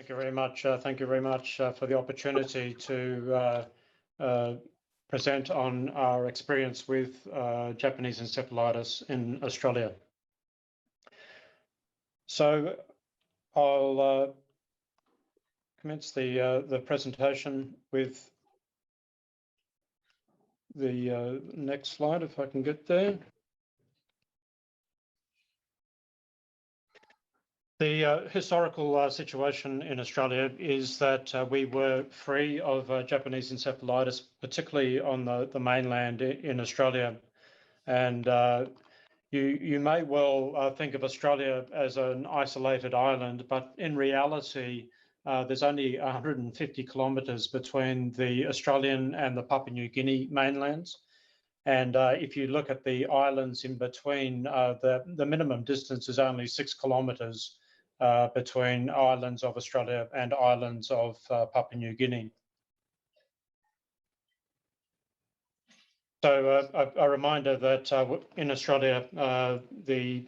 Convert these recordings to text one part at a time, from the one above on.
Thank you very much. Thank you very much for the opportunity to present on our experience with Japanese encephalitis in Australia. So I'll commence the presentation with the next slide, if I can get there. The historical situation in Australia is that we were free of Japanese encephalitis, particularly on the mainland in Australia. And you may well think of Australia as an isolated island, but in reality, there's only 150 kilometres between the Australian and the Papua New Guinea mainlands. And if you look at the islands in between, the minimum distance is only 6 kilometres between islands of Australia and islands of Papua New Guinea. So a reminder that in Australia, the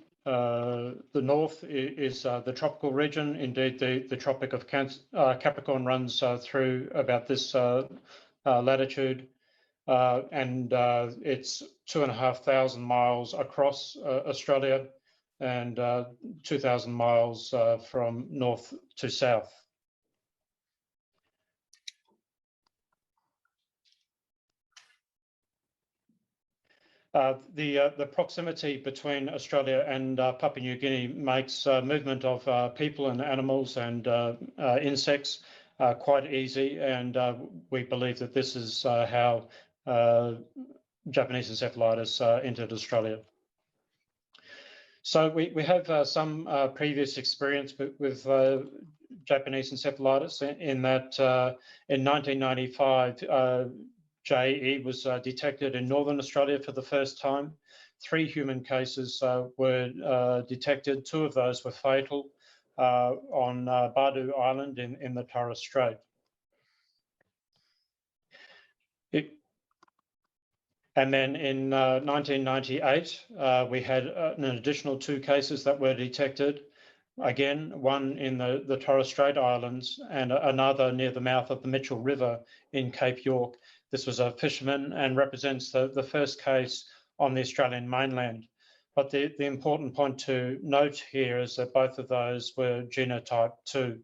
north is the tropical region. Indeed, the Tropic of Capricorn runs through about this latitude, and it's 2,500 miles across Australia and 2,000 miles from north to south. The proximity between Australia and Papua New Guinea makes movement of people and animals and insects quite easy, and we believe that this is how Japanese encephalitis entered Australia. So we have some previous experience with Japanese encephalitis in that in 1995, JEV was detected in Northern Australia for the first time. 3 human cases were detected. 2 of those were fatal on Badu Island in the Torres Strait. And then in 1998, we had an additional 2 cases that were detected. Again, one in the Torres Strait Islands and another near the mouth of the Mitchell River in Cape York. This was a fisherman and represents the first case on the Australian mainland. But the important point to note here is that both of those were genotype 2.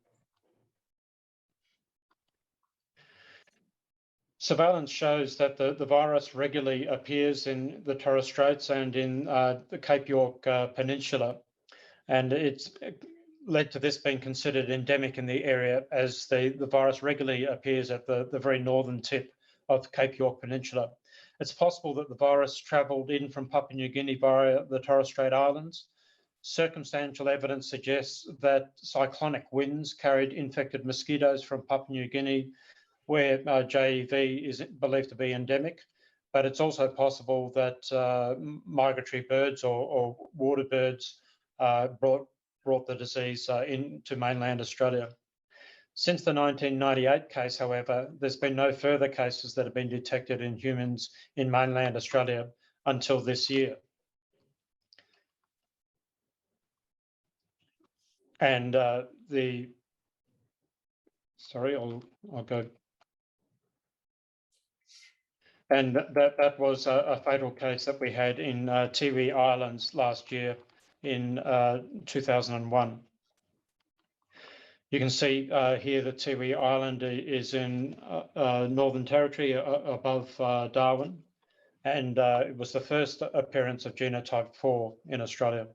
Surveillance shows that the virus regularly appears in the Torres Straits and in the Cape York Peninsula. And it's led to this being considered endemic in the area, as the virus regularly appears at the very northern tip of the Cape York Peninsula. It's possible that the virus travelled in from Papua New Guinea via the Torres Strait Islands. Circumstantial evidence suggests that cyclonic winds carried infected mosquitoes from Papua New Guinea, where JEV is believed to be endemic, but it's also possible that migratory birds or water birds brought the disease into mainland Australia. Since the 1998 case, however, there's been no further cases that have been detected in humans in mainland Australia until this year. And sorry, I'll go. And that was a fatal case that we had in Tiwi Islands last year in 2001. You can see here that Tiwi Island is in Northern Territory above Darwin, and it was the first appearance of genotype 4 in Australia.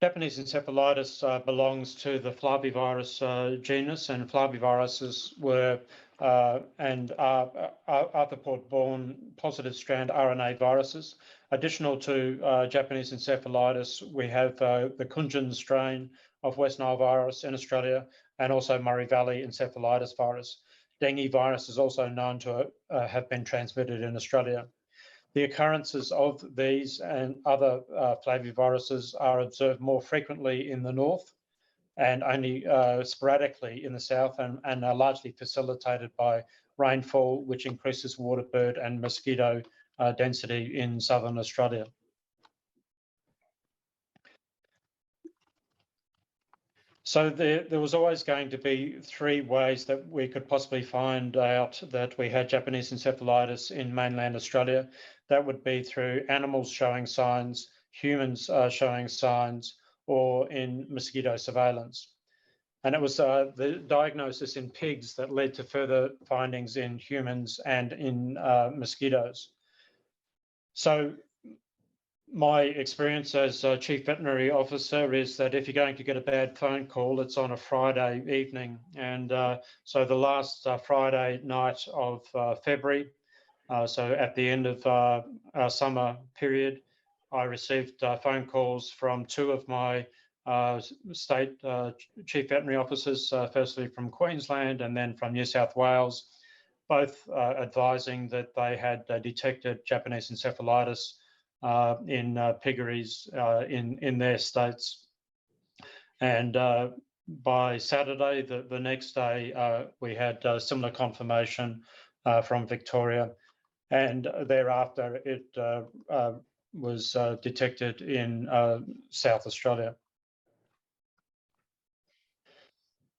Japanese encephalitis belongs to the flavivirus genus, and flaviviruses were and are arthropod-borne positive strand RNA viruses. Additional to Japanese encephalitis, we have the Kunjun strain of West Nile virus in Australia, and also Murray Valley encephalitis virus. Dengue virus is also known to have been transmitted in Australia. The occurrences of these and other flaviviruses are observed more frequently in the north and only sporadically in the south, and are largely facilitated by rainfall, which increases water bird and mosquito density in southern Australia. So there was always going to be three ways that we could possibly find out that we had Japanese encephalitis in mainland Australia. That would be through animals showing signs, humans showing signs, or in mosquito surveillance. And it was the diagnosis in pigs that led to further findings in humans and in mosquitoes. So my experience as Chief Veterinary Officer is that if you're going to get a bad phone call, it's on a Friday evening. And so the last Friday night of February, so at the end of our summer period, I received phone calls from two of my state Chief Veterinary Officers, firstly from Queensland and then from New South Wales, both advising that they had detected Japanese encephalitis in piggeries in their states. And by Saturday, the next day, we had similar confirmation from Victoria. And thereafter, it was detected in South Australia.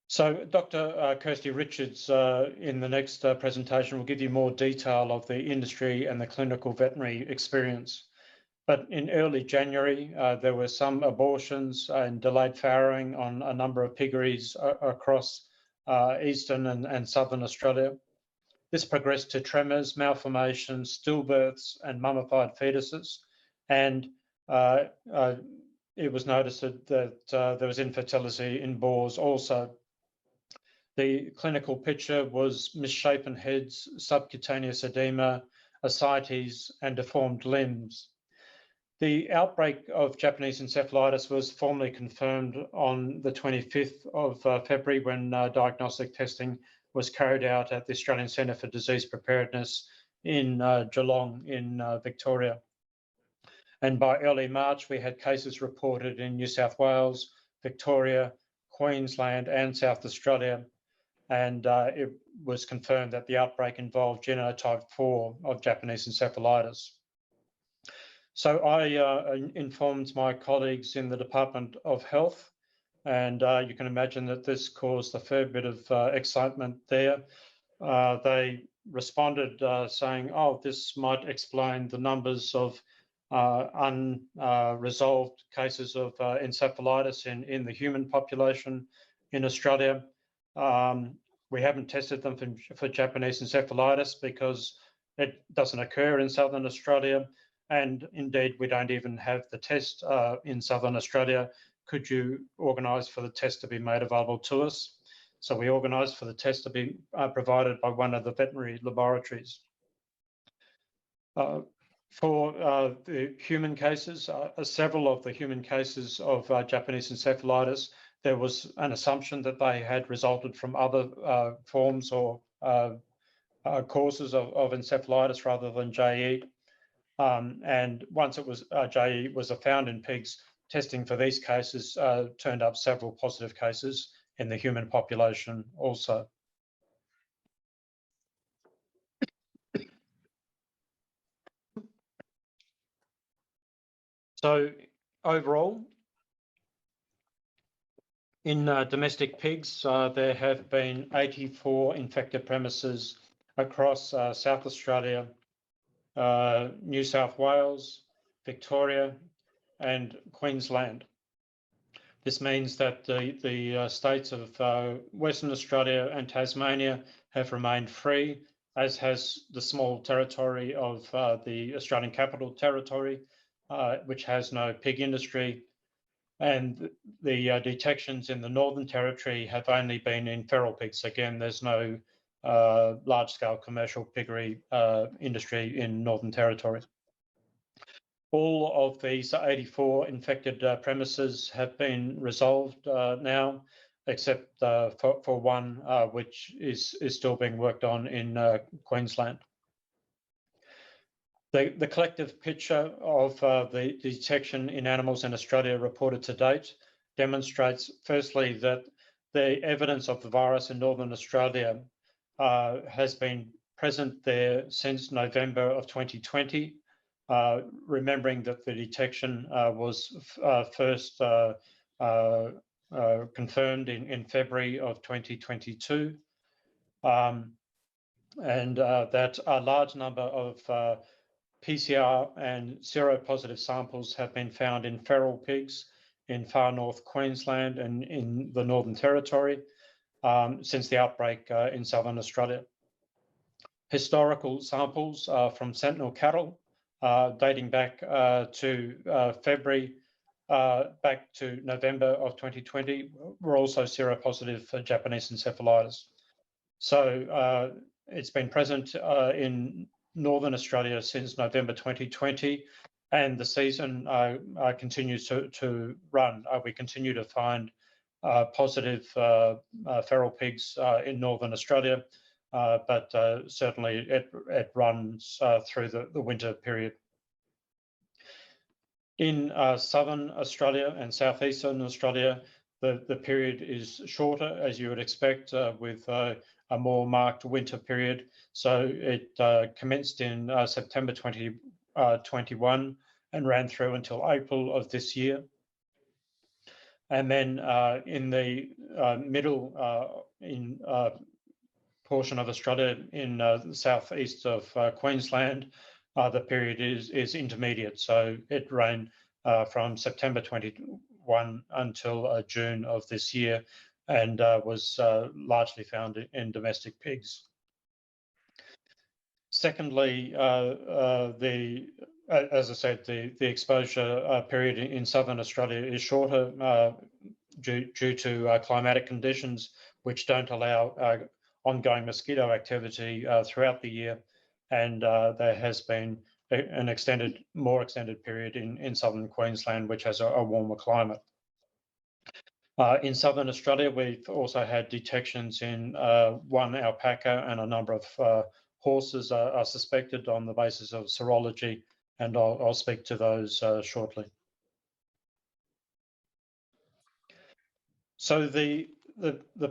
So Dr. Kirsty Richards in the next presentation will give you more detail of the industry and the clinical veterinary experience. But in early January, there were some abortions and delayed farrowing on a number of piggeries across eastern and southern Australia. This progressed to tremors, malformations, stillbirths, and mummified fetuses. And it was noticed that there was infertility in boars also. The clinical picture was misshapen heads, subcutaneous edema, ascites, and deformed limbs. The outbreak of Japanese encephalitis was formally confirmed on the 25th of February when diagnostic testing was carried out at the Australian Centre for Disease Preparedness in Geelong in Victoria. And by early March, we had cases reported in New South Wales, Victoria, Queensland, and South Australia. And it was confirmed that the outbreak involved genotype 4 of Japanese encephalitis. So I informed my colleagues in the Department of Health, and you can imagine that this caused a fair bit of excitement there. They responded saying, oh, this might explain the numbers of unresolved cases of encephalitis in the human population in Australia. We haven't tested them for Japanese encephalitis because it doesn't occur in Southern Australia. And indeed, we don't even have the test in Southern Australia. Could you organise for the test to be made available to us? So we organised for the test to be provided by one of the veterinary laboratories. For the human cases, several of the human cases of Japanese encephalitis, there was an assumption that they had resulted from other forms or causes of encephalitis rather than JE. And once it was JE was found in pigs, testing for these cases turned up several positive cases in the human population also. So overall, in domestic pigs, there have been 84 infected premises across South Australia, New South Wales, Victoria, and Queensland. This means that the states of Western Australia and Tasmania have remained free, as has the small territory of the Australian Capital Territory, which has no pig industry. And the detections in the Northern Territory have only been in feral pigs. Again, there's no large-scale commercial piggery industry in Northern Territory. All of these 84 infected premises have been resolved now, except for one which is still being worked on in Queensland. The collective picture of the detection in animals in Australia reported to date demonstrates, firstly, that the evidence of the virus in Northern Australia has been present there since November of 2020, remembering that the detection was first confirmed in February of 2022, and that a large number of PCR and seropositive samples have been found in feral pigs in far north Queensland and in the Northern Territory since the outbreak in Southern Australia. Historical samples from sentinel cattle dating back to February, back to November of 2020 were also seropositive for Japanese encephalitis. So it's been present in Northern Australia since November 2020, and the season continues to run. We continue to find positive feral pigs in Northern Australia, but certainly it runs through the winter period. In Southern Australia and Southeastern Australia, the period is shorter, as you would expect, with a more marked winter period. So it commenced in September 2021 and ran through until April of this year. And then in the middle portion of Australia, in the southeast of Queensland, the period is intermediate. So it ran from September 21 until June of this year, and was largely found in domestic pigs. Secondly, as I said, the exposure period in Southern Australia is shorter due to climatic conditions which don't allow ongoing mosquito activity throughout the year, and there has been an more extended period in Southern Queensland, which has a warmer climate. In Southern Australia, we've also had detections in one alpaca, and a number of horses are suspected on the basis of serology, and I'll speak to those shortly. So the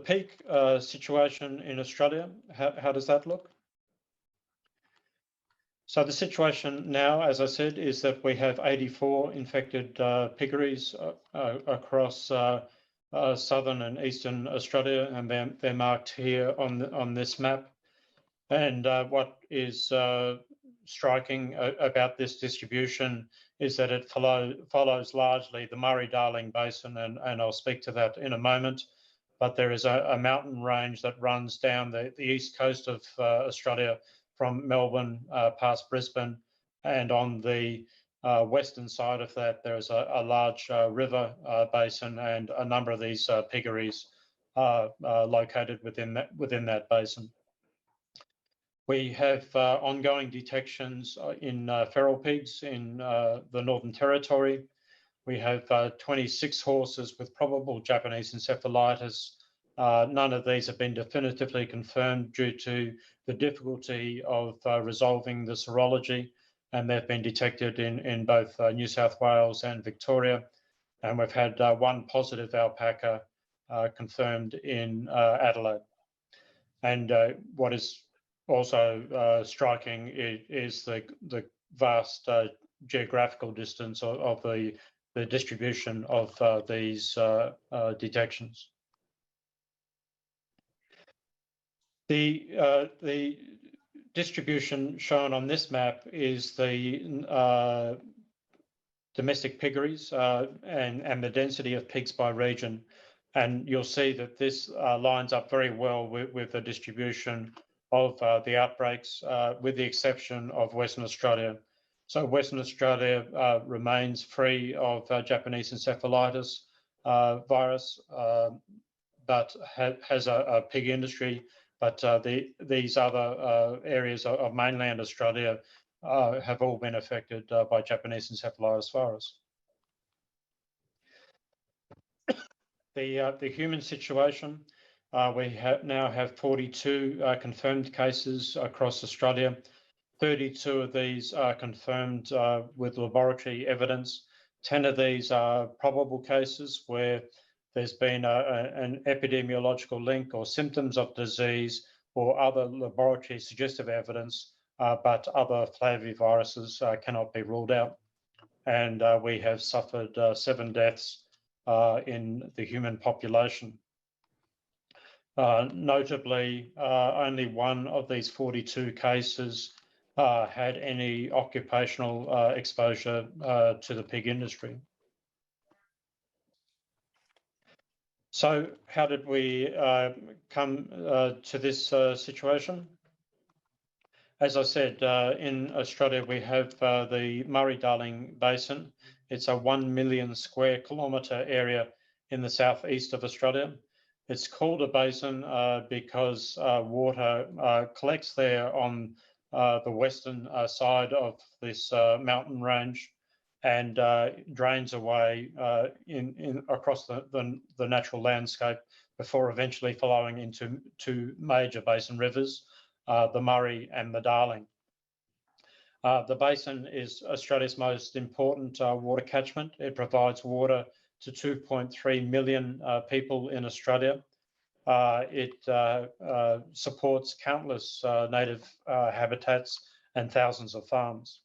peak situation in Australia, how does that look? So the situation now, as I said, is that we have 84 infected piggeries across southern and eastern Australia, and they're marked here on this map. And what is striking about this distribution is that it follows largely the Murray-Darling Basin, and I'll speak to that in a moment. But there is a mountain range that runs down the east coast of Australia from Melbourne past Brisbane, and on the western side of that there is a large river basin, and a number of these piggeries are located within that basin. We have ongoing detections in feral pigs in the Northern Territory. We have 26 horses with probable Japanese encephalitis. None of these have been definitively confirmed due to the difficulty of resolving the serology, and they've been detected in both New South Wales and Victoria. And we've had one positive alpaca confirmed in Adelaide. And what is also striking is the vast geographical distance of the distribution of these detections. The distribution shown on this map is the domestic piggeries and the density of pigs by region. And you'll see that this lines up very well with the distribution of the outbreaks, with the exception of Western Australia. So Western Australia remains free of Japanese encephalitis virus, but has a pig industry. But these other areas of mainland Australia have all been affected by Japanese encephalitis virus. The human situation, we now have 42 confirmed cases across Australia. 32 of these are confirmed with laboratory evidence. 10 of these are probable cases where there's been an epidemiological link or symptoms of disease or other laboratory suggestive evidence, but other flaviviruses cannot be ruled out. And we have suffered 7 deaths in the human population. Notably, only one of these 42 cases had any occupational exposure to the pig industry. So how did we come to this situation? As I said, in Australia, we have the Murray-Darling Basin. It's a 1 million square kilometre area in the southeast of Australia. It's called a basin because water collects there on the western side of this mountain range and drains away across the natural landscape before eventually flowing into two major basin rivers, the Murray and the Darling. The basin is Australia's most important water catchment. It provides water to 2.3 million people in Australia. It supports countless native habitats and thousands of farms.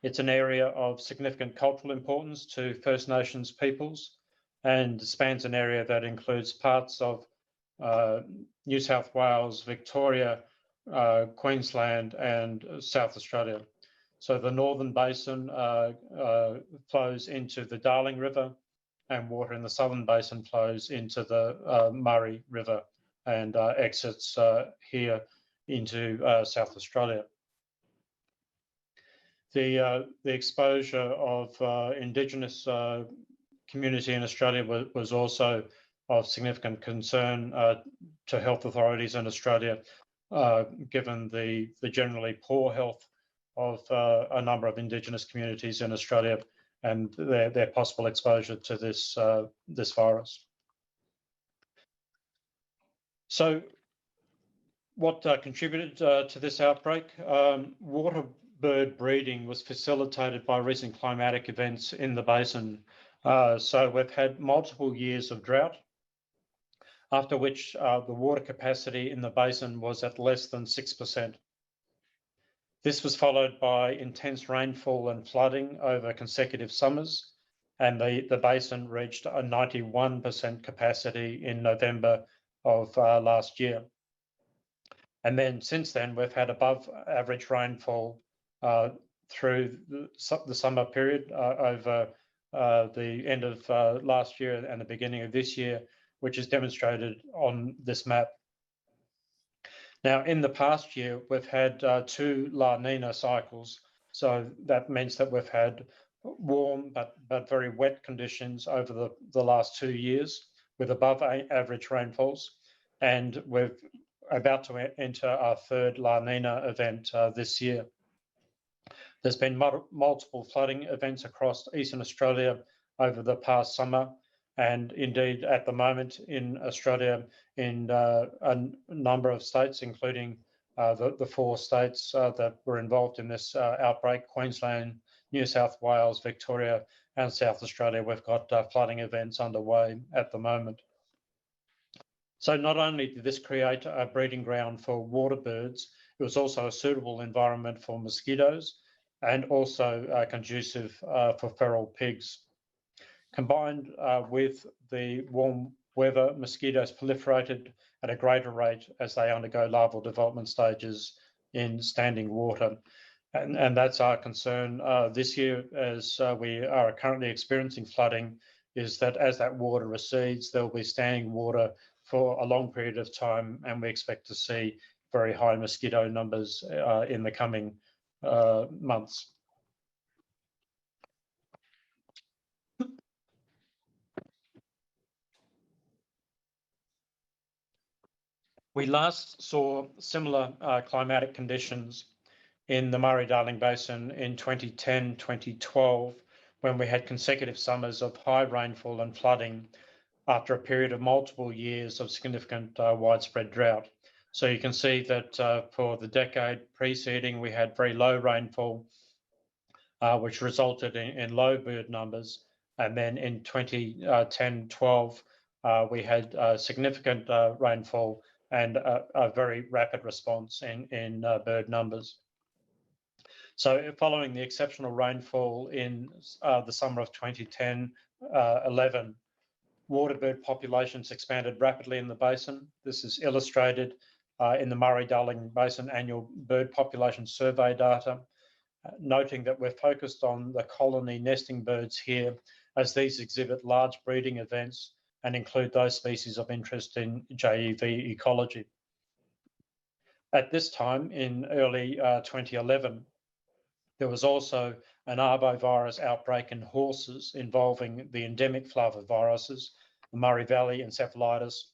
It's an area of significant cultural importance to First Nations peoples and spans an area that includes parts of New South Wales, Victoria, Queensland and South Australia. So the northern basin flows into the Darling River, and water in the southern basin flows into the Murray River and exits here into South Australia. The exposure of Indigenous community in Australia was also of significant concern to health authorities in Australia, given the generally poor health of a number of Indigenous communities in Australia and their possible exposure to this virus. So what contributed to this outbreak? Water bird breeding was facilitated by recent climatic events in the basin. So we've had multiple years of drought, after which the water capacity in the basin was at less than 6%. This was followed by intense rainfall and flooding over consecutive summers, and the basin reached a 91% capacity in November of last year. And then since then, we've had above average rainfall through the summer period over the end of last year and the beginning of this year, which is demonstrated on this map. Now, in the past year, we've had two La Nina cycles. So that means that we've had warm but very wet conditions over the last 2 years with above average rainfalls. And we're about to enter our third La Nina event this year. There's been multiple flooding events across Eastern Australia over the past summer. And indeed, at the moment in Australia, in a number of states, including the 4 states that were involved in this outbreak, Queensland, New South Wales, Victoria, and South Australia, we've got flooding events underway at the moment. So not only did this create a breeding ground for water birds, it was also a suitable environment for mosquitoes and also conducive for feral pigs. Combined with the warm weather, mosquitoes proliferated at a greater rate as they undergo larval development stages in standing water. And that's our concern this year, as we are currently experiencing flooding, is that as that water recedes, there will be standing water for a long period of time, and we expect to see very high mosquito numbers in the coming months. We last saw similar climatic conditions in the Murray-Darling Basin in 2010-2012, when we had consecutive summers of high rainfall and flooding after a period of multiple years of significant widespread drought. So you can see that for the decade preceding, we had very low rainfall, which resulted in low bird numbers. And then in 2010-12, we had significant rainfall and a very rapid response in bird numbers. So following the exceptional rainfall in the summer of 2010-11, water bird populations expanded rapidly in the basin. This is illustrated in the Murray-Darling Basin annual bird population survey data, noting that we're focused on the colony nesting birds here, as these exhibit large breeding events and include those species of interest in JEV ecology. At this time, in early 2011, there was also an arbovirus outbreak in horses involving the endemic flaviviruses, the Murray Valley encephalitis,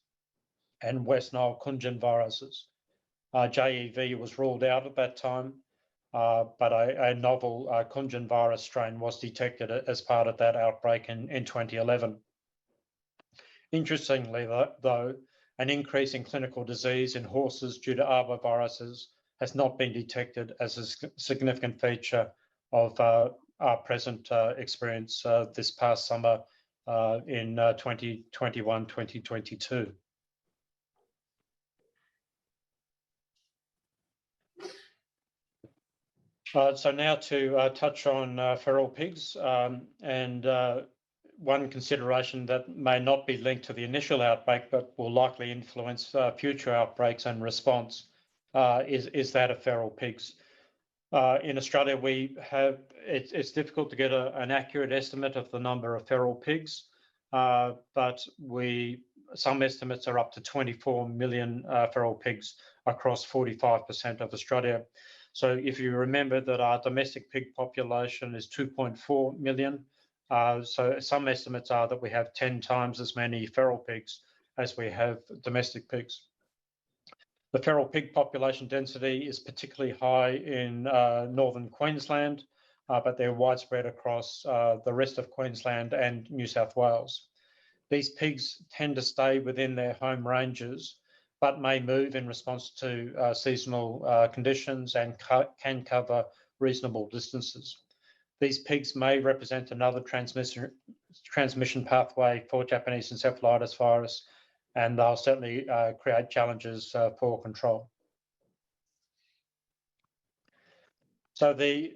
and West Nile Kunjun viruses. JEV was ruled out at that time, but a novel Kunjun virus strain was detected as part of that outbreak in 2011. Interestingly, though, an increase in clinical disease in horses due to arboviruses has not been detected as a significant feature of our present experience this past summer in 2021-2022. So now to touch on feral pigs, and one consideration that may not be linked to the initial outbreak but will likely influence future outbreaks and response is that of feral pigs. In Australia, it's difficult to get an accurate estimate of the number of feral pigs, but some estimates are up to 24 million feral pigs across 45% of Australia. So if you remember that our domestic pig population is 2.4 million, so some estimates are that we have 10 times as many feral pigs as we have domestic pigs. The feral pig population density is particularly high in northern Queensland, but they're widespread across the rest of Queensland and New South Wales. These pigs tend to stay within their home ranges, but may move in response to seasonal conditions and can cover reasonable distances. These pigs may represent another transmission pathway for Japanese encephalitis virus, and they'll certainly create challenges for control. So the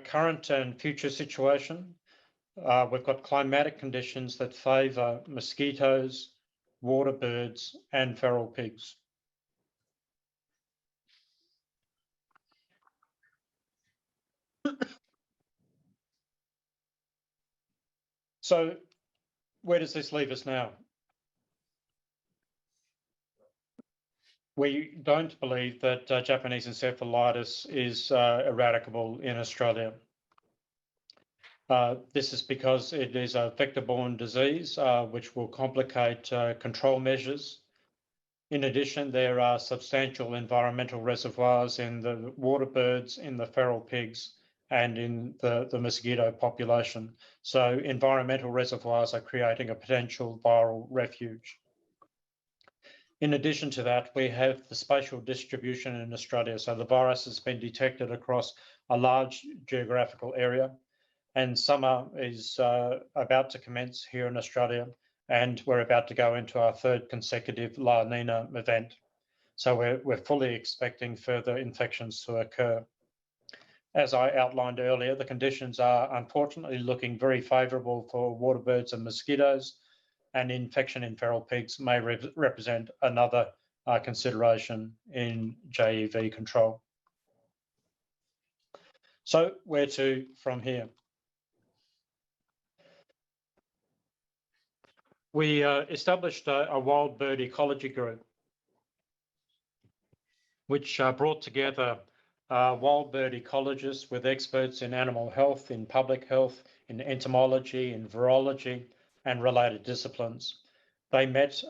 current and future situation, we've got climatic conditions that favour mosquitoes, water birds, and feral pigs. So where does this leave us now? We don't believe that Japanese encephalitis is eradicable in Australia. This is because it is a vector-borne disease, which will complicate control measures. In addition, there are substantial environmental reservoirs in the water birds, in the feral pigs, and in the mosquito population. So environmental reservoirs are creating a potential viral refuge. In addition to that, we have the spatial distribution in Australia. So the virus has been detected across a large geographical area, and summer is about to commence here in Australia, and we're about to go into our third consecutive La Nina event. So we're fully expecting further infections to occur. As I outlined earlier, the conditions are unfortunately looking very favourable for water birds and mosquitoes, and infection in feral pigs may represent another consideration in JEV control. So where to from here? We established a wild bird ecology group, which brought together wild bird ecologists with experts in animal health, in public health, in entomology, in virology, and related disciplines. They met,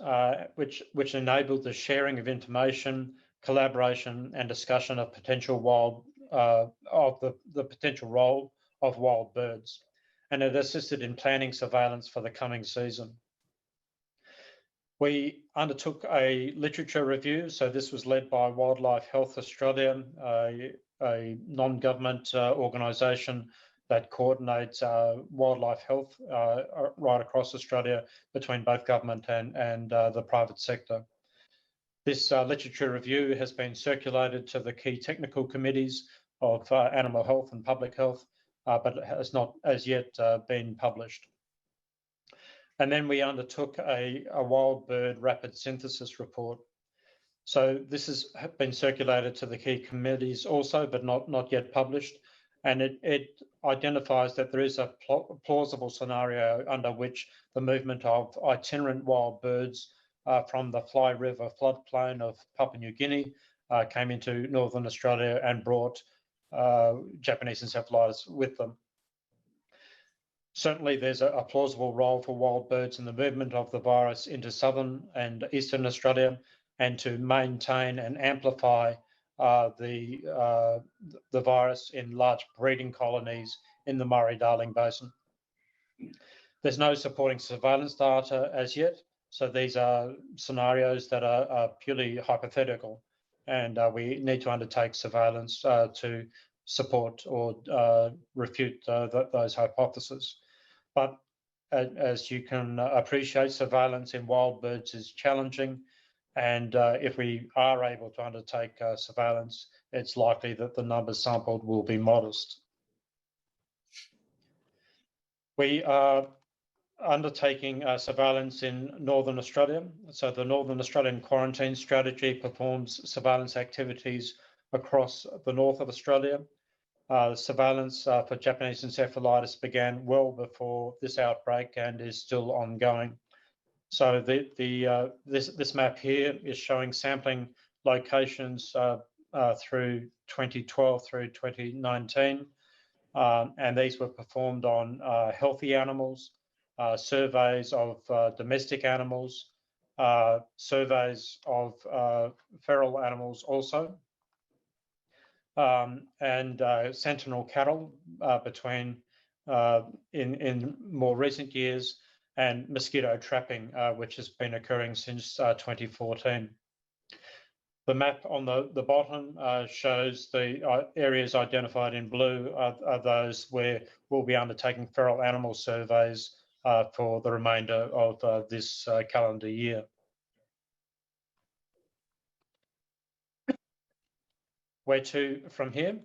which enabled the sharing of information, collaboration, and discussion of potential the potential role of wild birds, and it assisted in planning surveillance for the coming season. We undertook a literature review, so this was led by Wildlife Health Australia, a non-government organisation that coordinates wildlife health right across Australia between both government and the private sector. This literature review has been circulated to the key technical committees of animal health and public health, but has not as yet been published. And then we undertook a wild bird rapid synthesis report. So this has been circulated to the key committees also, but not yet published. And it identifies that there is a plausible scenario under which the movement of itinerant wild birds from the Fly River floodplain of Papua New Guinea came into Northern Australia and brought Japanese encephalitis with them. Certainly, there's a plausible role for wild birds in the movement of the virus into southern and eastern Australia, and to maintain and amplify the virus in large breeding colonies in the Murray-Darling Basin. There's no supporting surveillance data as yet, so these are scenarios that are purely hypothetical, and we need to undertake surveillance to support or refute those hypotheses. But as you can appreciate, surveillance in wild birds is challenging, and if we are able to undertake surveillance, it's likely that the numbers sampled will be modest. We are undertaking surveillance in Northern Australia. So the Northern Australian Quarantine Strategy performs surveillance activities across the north of Australia. Surveillance for Japanese encephalitis began well before this outbreak and is still ongoing. So this map here is showing sampling locations through 2012 through 2019, and these were performed on healthy animals, surveys of domestic animals, surveys of feral animals also, and sentinel cattle between in more recent years, and mosquito trapping, which has been occurring since 2014. The map on the bottom shows the areas identified in blue are those where we'll be undertaking feral animal surveys for the remainder of this calendar year. Where to from here?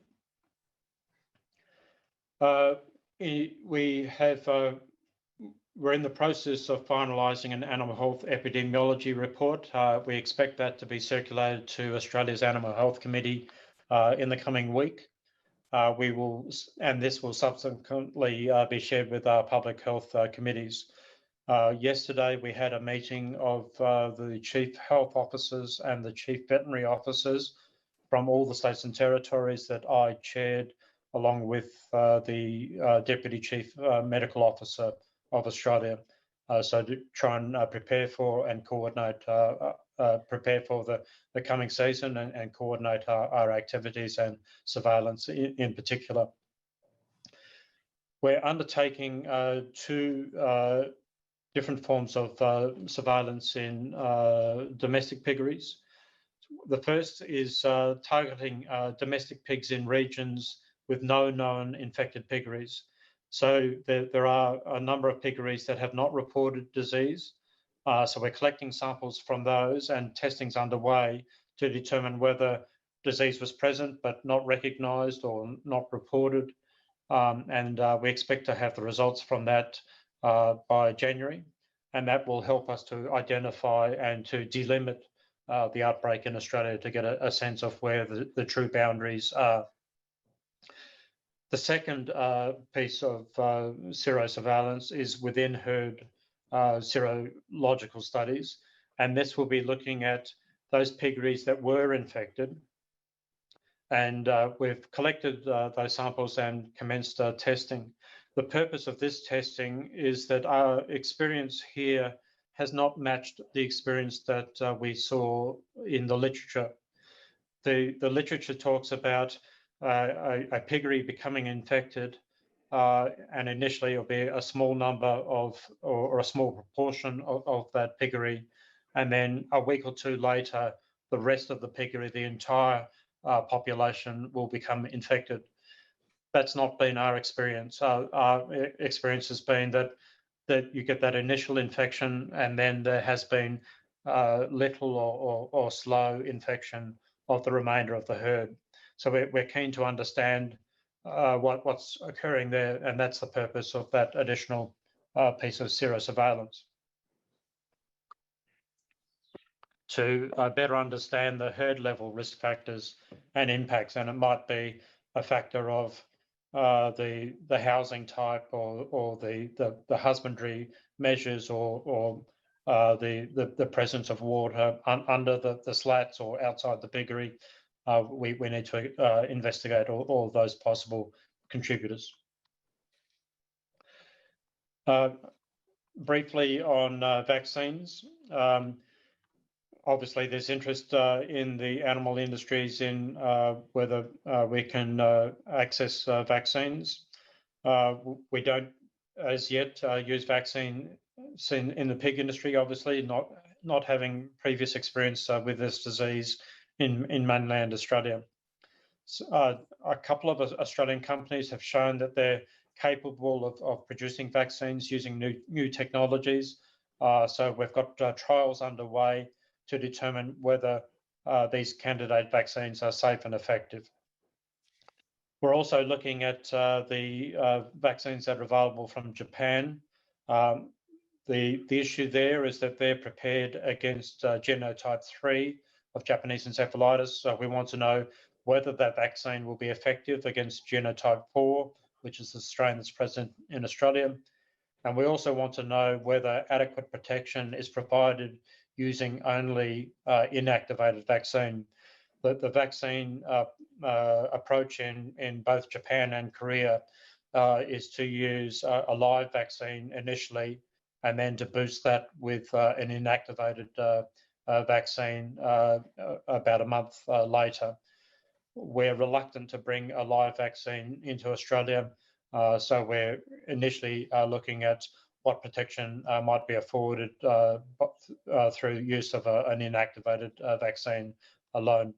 We're in the process of finalising an animal health epidemiology report. We expect that to be circulated to Australia's Animal Health Committee in the coming week. This will subsequently be shared with our public health committees. Yesterday, we had a meeting of the Chief Health Officers and the Chief Veterinary Officers from all the states and territories that I chaired, along with the Deputy Chief Medical Officer of Australia, so to try and prepare for and coordinate, prepare for the coming season and coordinate our activities and surveillance in particular. We're undertaking two different forms of surveillance in domestic piggeries. The first is targeting domestic pigs in regions with no known infected piggeries. So there are a number of piggeries that have not reported disease. So we're collecting samples from those, and testing's underway to determine whether disease was present but not recognised or not reported. We expect to have the results from that by January, and that will help us to identify and to delimit the outbreak in Australia to get a sense of where the true boundaries are. The second piece of serosurveillance is within herd serological studies, and this will be looking at those piggeries that were infected. And we've collected those samples and commenced testing. The purpose of this testing is that our experience here has not matched the experience that we saw in the literature. The literature talks about a piggery becoming infected, and initially it'll be a small number of, or a small proportion of that piggery, and then a week or two later, the rest of the piggery, the entire population, will become infected. That's not been our experience. Our experience has been that you get that initial infection, and then there has been little or slow infection of the remainder of the herd. So we're keen to understand what's occurring there, and that's the purpose of that additional piece of serosurveillance to better understand the herd level risk factors and impacts. And it might be a factor of the housing type or the husbandry measures or the presence of water under the slats or outside the piggery. We need to investigate all of those possible contributors. Briefly on vaccines. Obviously, there's interest in the animal industries in whether we can access vaccines. We don't, as yet, use vaccine in the pig industry, obviously, not having previous experience with this disease in mainland Australia. So, a couple of Australian companies have shown that they're capable of producing vaccines using new technologies. So we've got trials underway to determine whether these candidate vaccines are safe and effective. We're also looking at the vaccines that are available from Japan. The issue there is that they're prepared against genotype 3 of Japanese encephalitis. So we want to know whether that vaccine will be effective against genotype 4, which is the strain that's present in Australia. And we also want to know whether adequate protection is provided using only inactivated vaccine. The vaccine approach in both Japan and Korea is to use a live vaccine initially, and then to boost that with an inactivated vaccine about a month later. We're reluctant to bring a live vaccine into Australia, so we're initially looking at what protection might be afforded through use of an inactivated vaccine alone.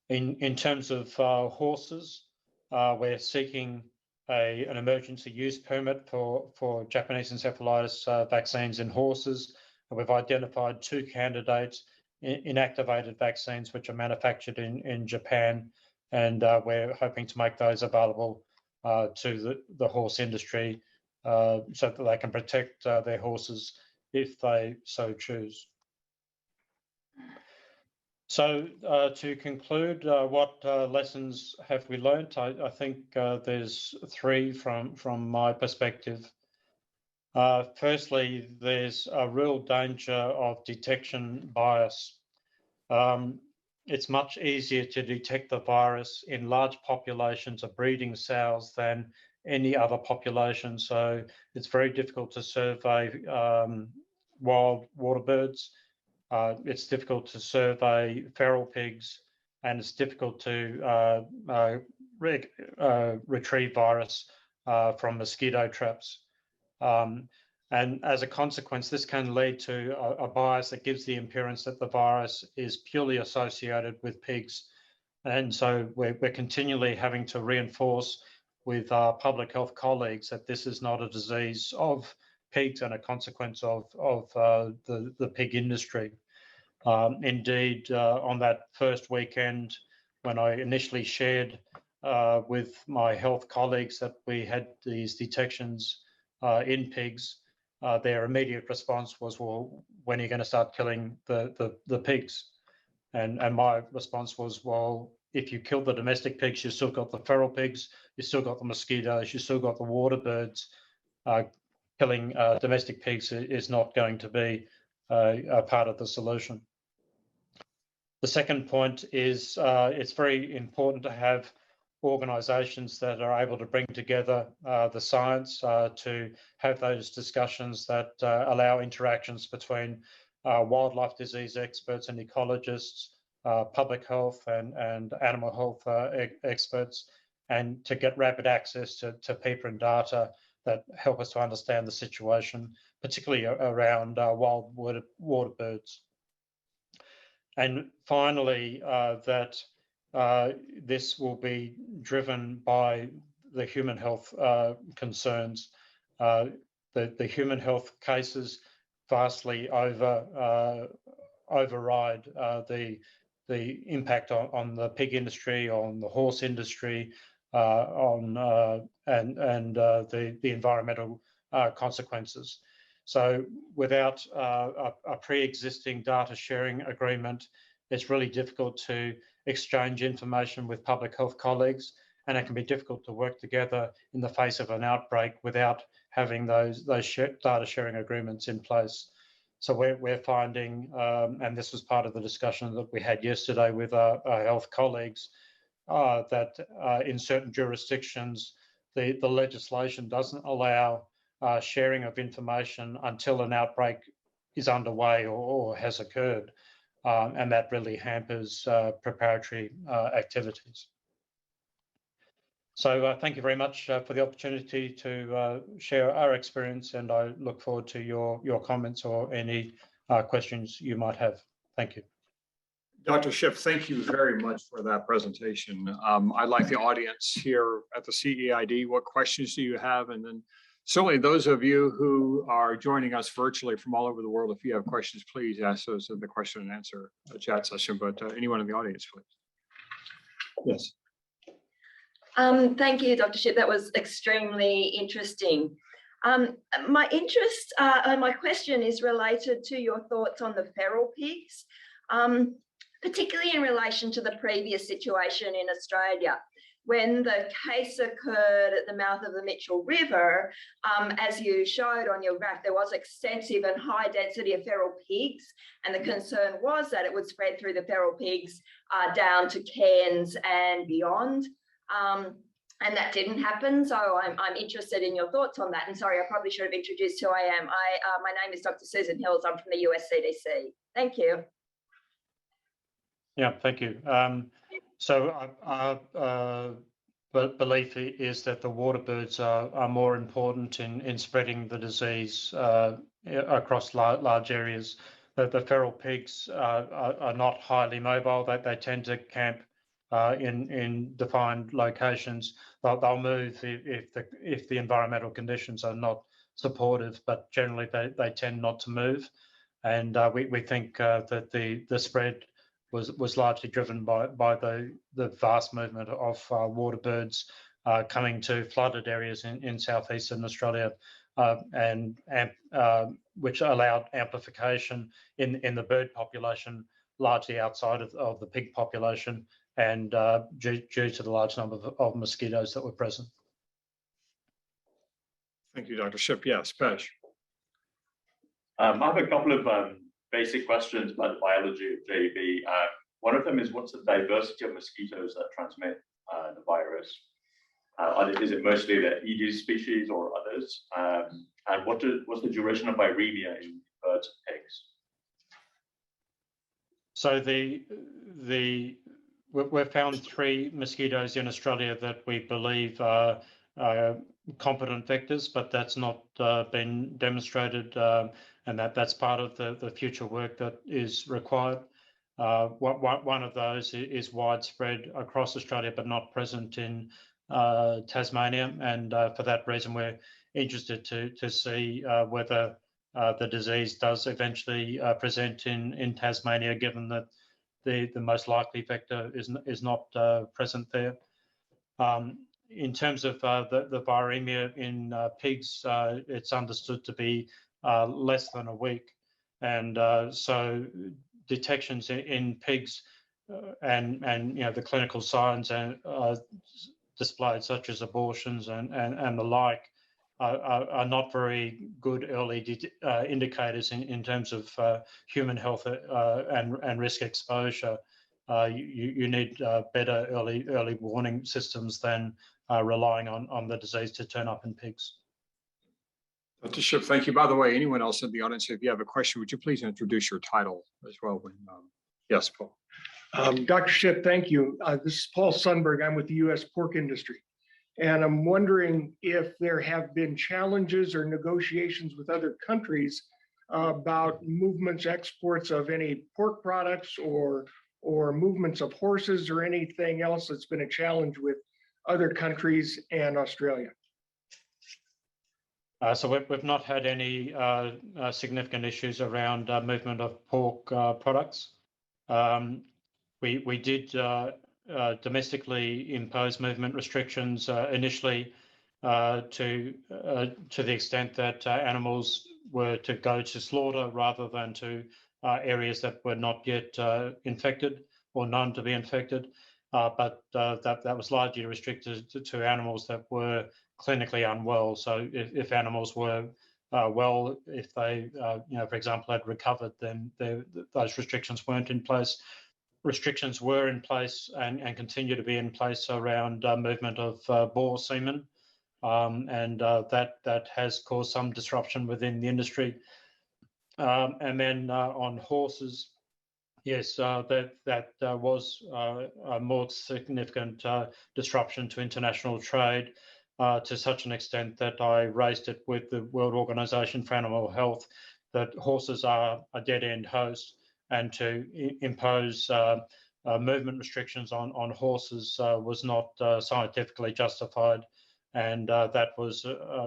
In terms of horses, we're seeking an emergency use permit for Japanese encephalitis vaccines in horses. And we've identified 2 candidates, inactivated vaccines, which are manufactured in Japan, and we're hoping to make those available to the horse industry so that they can protect their horses if they so choose. So to conclude, what lessons have we learnt? I think there's 3 from my perspective. Firstly, there's a real danger of detection bias. It's much easier to detect the virus in large populations of breeding sows than any other population. So it's very difficult to survey wild water birds. It's difficult to survey feral pigs, and it's difficult to retrieve virus from mosquito traps. And as a consequence, this can lead to a bias that gives the appearance that the virus is purely associated with pigs. And so we're continually having to reinforce with our public health colleagues that this is not a disease of pigs and a consequence of the pig industry. Indeed, on that first weekend, when I initially shared with my health colleagues that we had these detections in pigs, their immediate response was, well, when are you going to start killing the pigs? And my response was, well, if you kill the domestic pigs, you've still got the feral pigs, you've still got the mosquitoes, you've still got the water birds. Killing domestic pigs is not going to be a part of the solution. The second point is it's very important to have organisations that are able to bring together the science to have those discussions that allow interactions between wildlife disease experts and ecologists, public health and animal health experts, and to get rapid access to paper and data that help us to understand the situation, particularly around wild water birds. And finally, that this will be driven by the human health concerns. The human health cases vastly override the impact on the pig industry, on the horse industry, and the environmental consequences. So without a pre-existing data sharing agreement, it's really difficult to exchange information with public health colleagues, and it can be difficult to work together in the face of an outbreak without having those data sharing agreements in place. So we're finding, and this was part of the discussion that we had yesterday with our health colleagues, that in certain jurisdictions, the legislation doesn't allow sharing of information until an outbreak is underway or has occurred. And that really hampers preparatory activities. So thank you very much for the opportunity to share our experience, and I look forward to your comments or any questions you might have. Thank you. Dr. Schipp, thank you very much for that presentation. I'd like the audience here at the CEID, what questions do you have? And then certainly those of you who are joining us virtually from all over the world, if you have questions, please ask those in the question and answer chat session, but anyone in the audience, please. Yes. Thank you, Dr. Schipp. That was extremely interesting. My interest, my question is related to your thoughts on the feral pigs, particularly in relation to the previous situation in Australia. When the case occurred at the mouth of the Mitchell River, as you showed on your graph, there was extensive and high density of feral pigs, and the concern was that it would spread through the feral pigs down to Cairns and beyond. And that didn't happen, so I'm interested in your thoughts on that. And sorry, I probably should have introduced who I am. My name is Dr. Susan Hills. I'm from the US CDC. Thank you. Yeah, thank you. So our belief is that the water birds are more important in spreading the disease across large areas. The feral pigs are not highly mobile. They tend to camp in defined locations. They'll move if the environmental conditions are not supportive, but generally they tend not to move. And we think that the spread was largely driven by the vast movement of water birds coming to flooded areas in southeastern Australia, and which allowed amplification in the bird population, largely outside of the pig population, and due to the large number of mosquitoes that were present. Thank you, Dr. Schipp. Yes, Pesh. I have a couple of basic questions about the biology of JEV. One of them is, what's the diversity of mosquitoes that transmit the virus? Is it mostly the Aedes species or others? And what's the duration of viremia in birds and pigs? So we've found 3 mosquitoes in Australia that we believe are competent vectors, but that's not been demonstrated, and that's part of the future work that is required. One of those is widespread across Australia, but not present in Tasmania, and for that reason we're interested to see whether the disease does eventually present in Tasmania, given that the most likely vector is not present there. In terms of the viremia in pigs, it's understood to be less than a week, and so detections in pigs and the clinical signs displayed, such as abortions and the like, are not very good early indicators in terms of human health and risk exposure. You need better early warning systems than relying on the disease to turn up in pigs. Dr. Schipp, thank you. By the way, anyone else in the audience, if you have a question, would you please introduce your title as well? Yes, Paul. Dr. Schipp, thank you. This is Paul Sundberg. I'm with the U.S. pork industry. And I'm wondering if there have been challenges or negotiations with other countries about movements, exports of any pork products or movements of horses or anything else that's been a challenge with other countries and Australia. So we've not had any significant issues around movement of pork products. We did domestically impose movement restrictions initially to the extent that animals were to go to slaughter rather than to areas that were not yet infected or known to be infected. But that was largely restricted to animals that were clinically unwell. So if animals were well, if they, for example, had recovered, then those restrictions weren't in place. Restrictions were in place and continue to be in place around movement of boar semen, and that has caused some disruption within the industry. And then on horses, yes, that was a more significant disruption to international trade, to such an extent that I raised it with the World Organization for Animal Health that horses are a dead-end host, and to impose movement restrictions on horses was not scientifically justified, and that was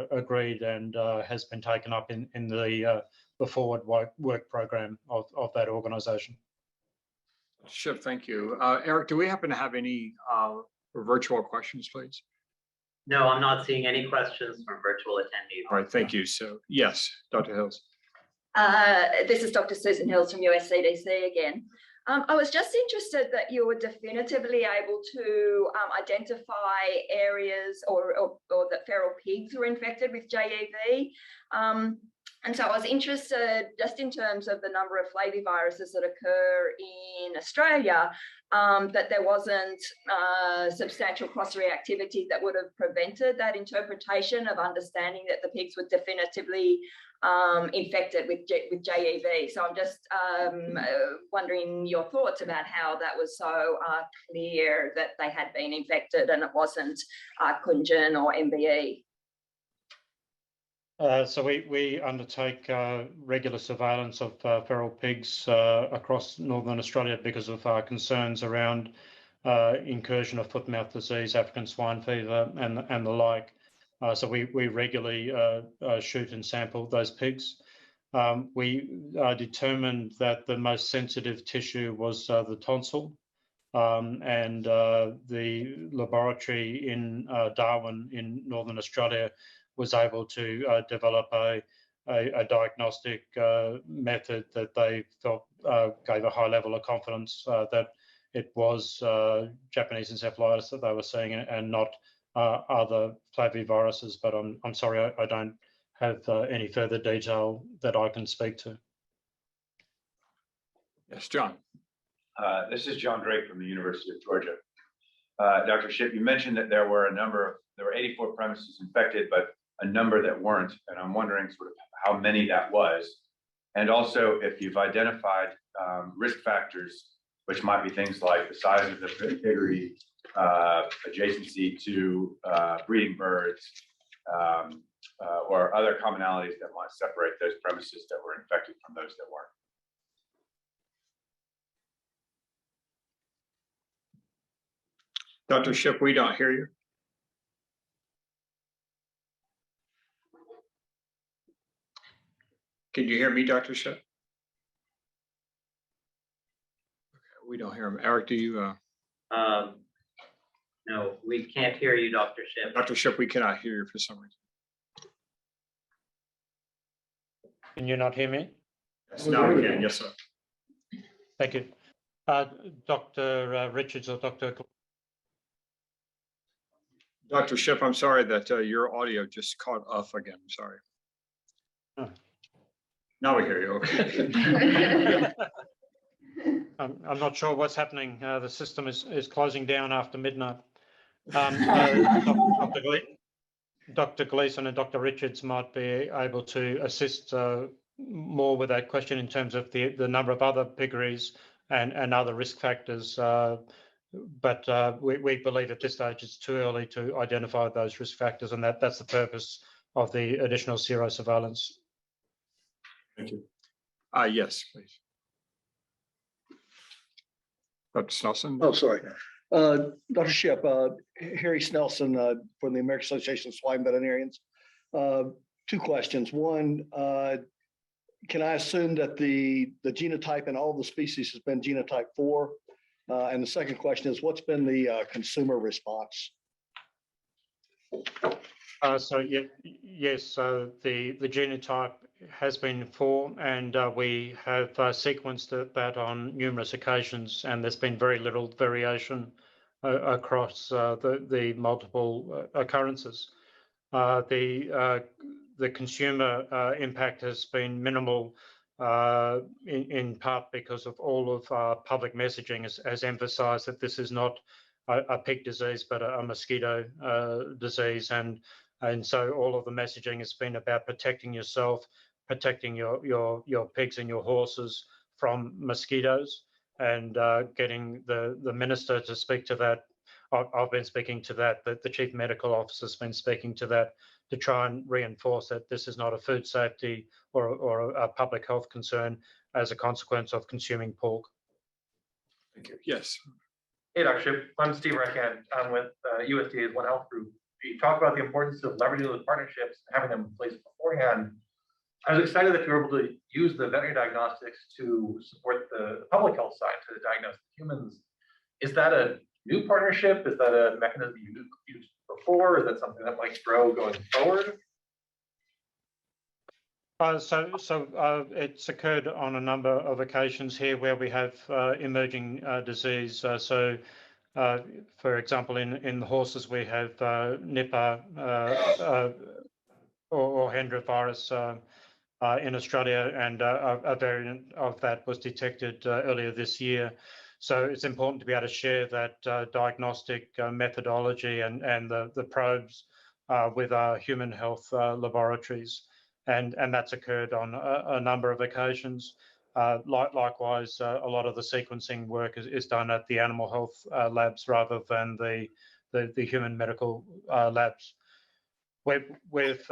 agreed and has been taken up in the forward work program of that organisation. Schipp, thank you. Eric, do we happen to have any virtual questions, please? No, I'm not seeing any questions from virtual attendees. All right, thank you. So yes, Dr. Hills. This is Dr. Susan Hills from USCDC again. I was just interested that you were definitively able to identify areas or that feral pigs were infected with JEV. And so I was interested just in terms of the number of flaviviruses that occur in Australia, that there wasn't substantial cross-reactivity that would have prevented that interpretation of understanding that the pigs were definitively infected with JEV. So I'm just wondering your thoughts about how that was so clear that they had been infected and it wasn't Kunjun or MBE. So we undertake regular surveillance of feral pigs across northern Australia because of our concerns around incursion of foot-and-mouth disease, African swine fever, and the like. So we regularly shoot and sample those pigs. We determined that the most sensitive tissue was the tonsil, and the laboratory in Darwin in northern Australia was able to develop a diagnostic method that they felt gave a high level of confidence that it was Japanese encephalitis that they were seeing and not other flaviviruses. But I'm sorry, I don't have any further detail that I can speak to. Yes, John. This is John Drake from the University of Georgia. Dr. Schipp, you mentioned that there were 84 premises infected, but a number that weren't, and I'm wondering sort of how many that was, and also if you've identified risk factors, which might be things like the size of the piggery, adjacency to breeding birds, or other commonalities that might separate those premises that were infected from those that weren't. Dr. Schipp, we don't hear you. Can you hear me, Dr. Schipp? Okay, we don't hear him. Eric, do you? No, we can't hear you, Dr. Schipp. Dr. Schipp, we cannot hear you for some reason. Can you not hear me? Yes, now we can. Yes, sir. Thank you. Dr. Richards or Dr. Dr. Schipp, I'm sorry that your audio just caught off again. I'm sorry. Oh. Now we hear you. Okay. I'm not sure what's happening. The system is closing down after midnight. Dr. Gleeson and Dr. Richards might be able to assist more with that question in terms of the number of other piggeries and other risk factors. But we believe at this stage it's too early to identify those risk factors, and that's the purpose of the additional serosurveillance. Thank you. Yes, please. Dr. Snelson. Oh, sorry. Dr. Schipp, Harry Snelson from the American Association of Swine Veterinarians. Two questions. One, can I assume that the genotype in all the species has been genotype 4? And the second question is, what's been the consumer response? Yes, so the genotype has been 4, and we have sequenced that on numerous occasions, and there's been very little variation across the multiple occurrences. The consumer impact has been minimal, in part because of all of public messaging has emphasised that this is not a pig disease, but a mosquito disease, and so all of the messaging has been about protecting yourself, protecting your pigs and your horses from mosquitoes, and getting the minister to speak to that. I've been speaking to that, the chief medical officer has been speaking to that, to try and reinforce that this is not a food safety or a public health concern as a consequence of consuming pork. Thank you. Yes. Hey, Dr. Schipp. I'm Steve Reckhand. I'm with USDA's One Health Group. You talked about the importance of leveraging those partnerships, having them in place beforehand. I was excited that you were able to use the veterinary diagnostics to support the public health side, to diagnose humans. Is that a new partnership? Is that a mechanism you used before? Is that something that might grow going forward? It's occurred on a number of occasions here where we have emerging disease. For example, in the horses, we have Nipah or Hendra virus in Australia, and a variant of that was detected earlier this year. So it's important to be able to share that diagnostic methodology and the probes with our human health laboratories. And that's occurred on a number of occasions. Likewise, a lot of the sequencing work is done at the animal health labs rather than the human medical labs. We've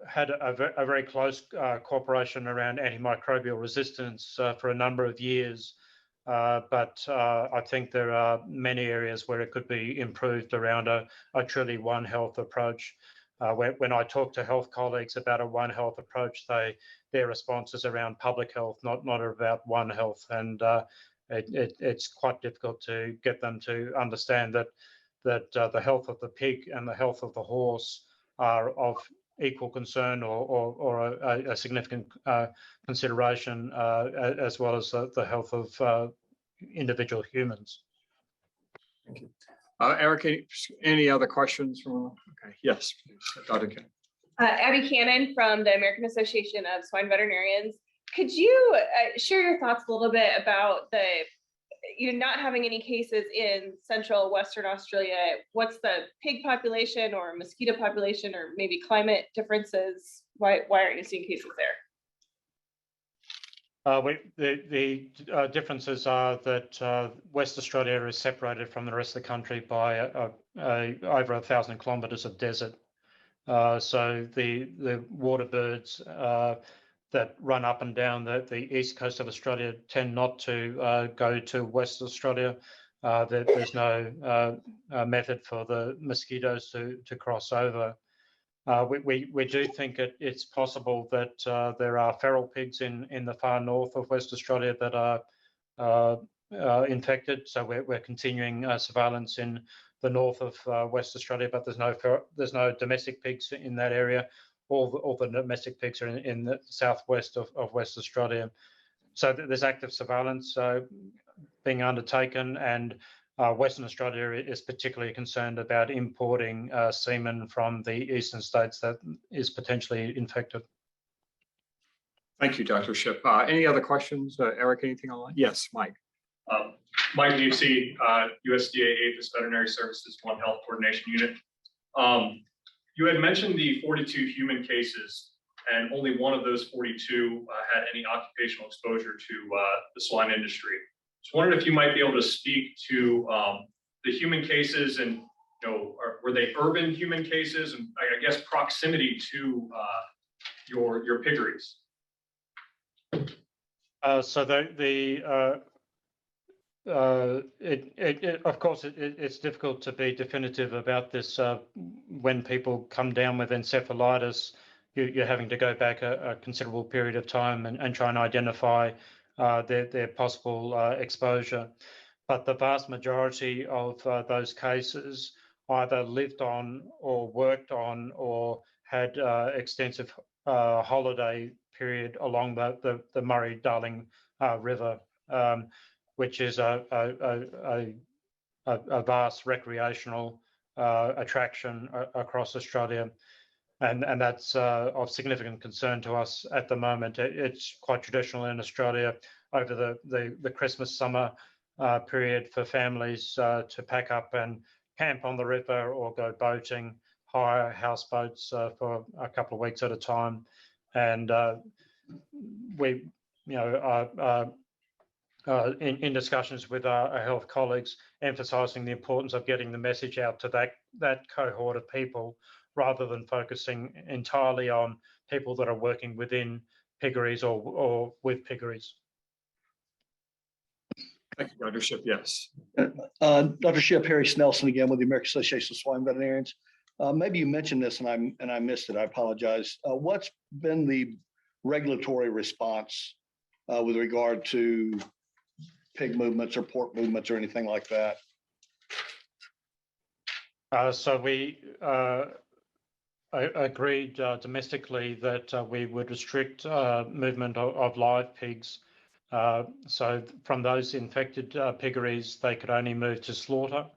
had a very close cooperation around antimicrobial resistance for a number of years, but I think there are many areas where it could be improved around a truly One Health approach. When I talk to health colleagues about a One Health approach, their response is around public health, not about One Health, and it's quite difficult to get them to understand that the health of the pig and the health of the horse are of equal concern or a significant consideration, as well as the health of individual humans. Thank you. Eric, any other questions from? Okay, yes, please. Dr. Ken. Abby Cannon from the American Association of Swine Veterinarians. Could you share your thoughts a little bit about not having any cases in central Western Australia? What's the pig population or mosquito population, or maybe climate differences? Why aren't you seeing cases there? The differences are that West Australia is separated from the rest of the country by over 1,000 kilometres of desert. So the water birds that run up and down the east coast of Australia tend not to go to West Australia. There's no method for the mosquitoes to cross over. We do think it's possible that there are feral pigs in the far north of West Australia that are infected. So we're continuing surveillance in the north of West Australia, but there's no domestic pigs in that area. All the domestic pigs are in the southwest of West Australia. So there's active surveillance being undertaken, and Western Australia is particularly concerned about importing semen from the eastern states that is potentially infected. Thank you, Dr. Schipp. Any other questions? Eric, anything online? Yes, Mike. Mike Busey, USDA APHIS Veterinary Services One Health Coordination Unit. You had mentioned the 42 human cases, and only one of those 42 had any occupational exposure to the swine industry. Just wondered if you might be able to speak to the human cases, and were they urban human cases, and I guess proximity to your piggeries? Of course, it's difficult to be definitive about this. When people come down with encephalitis, you're having to go back a considerable period of time and try and identify their possible exposure. But the vast majority of those cases either lived on or worked on or had extensive holiday period along the Murray-Darling River, which is a vast recreational attraction across Australia. And that's of significant concern to us at the moment. It's quite traditional in Australia over the Christmas summer period for families to pack up and camp on the river or go boating, hire houseboats for a couple of weeks at a time. And we, in discussions with our health colleagues, emphasising the importance of getting the message out to that cohort of people, rather than focusing entirely on people that are working within piggeries or with piggeries. Thank you, Dr. Schipp. Yes. Dr. Schipp, Harry Snelson again with the American Association of Swine Veterinarians. Maybe you mentioned this and I missed it. I apologize. What's been the regulatory response with regard to pig movements or pork movements or anything like that? So we agreed domestically that we would restrict movement of live pigs. So from those infected piggeries, they could only move to slaughter.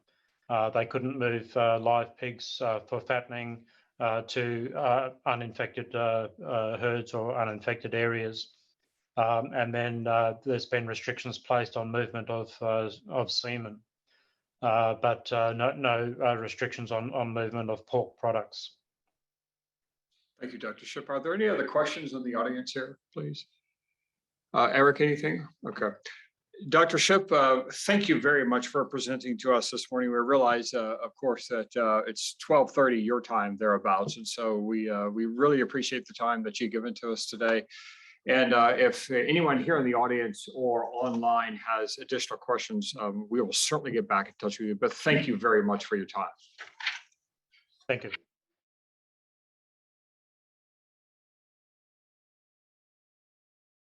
They couldn't move live pigs for fattening to uninfected herds or uninfected areas. And then there's been restrictions placed on movement of semen, but no restrictions on movement of pork products. Thank you, Dr. Schipp. Are there any other questions in the audience here, please? Eric, anything? Okay. Dr. Schipp, thank you very much for presenting to us this morning. We realize, of course, that it's 12:30 your time thereabouts, and so we really appreciate the time that you've given to us today. And if anyone here in the audience or online has additional questions, we will certainly get back in touch with you. But thank you very much for your time. Thank you.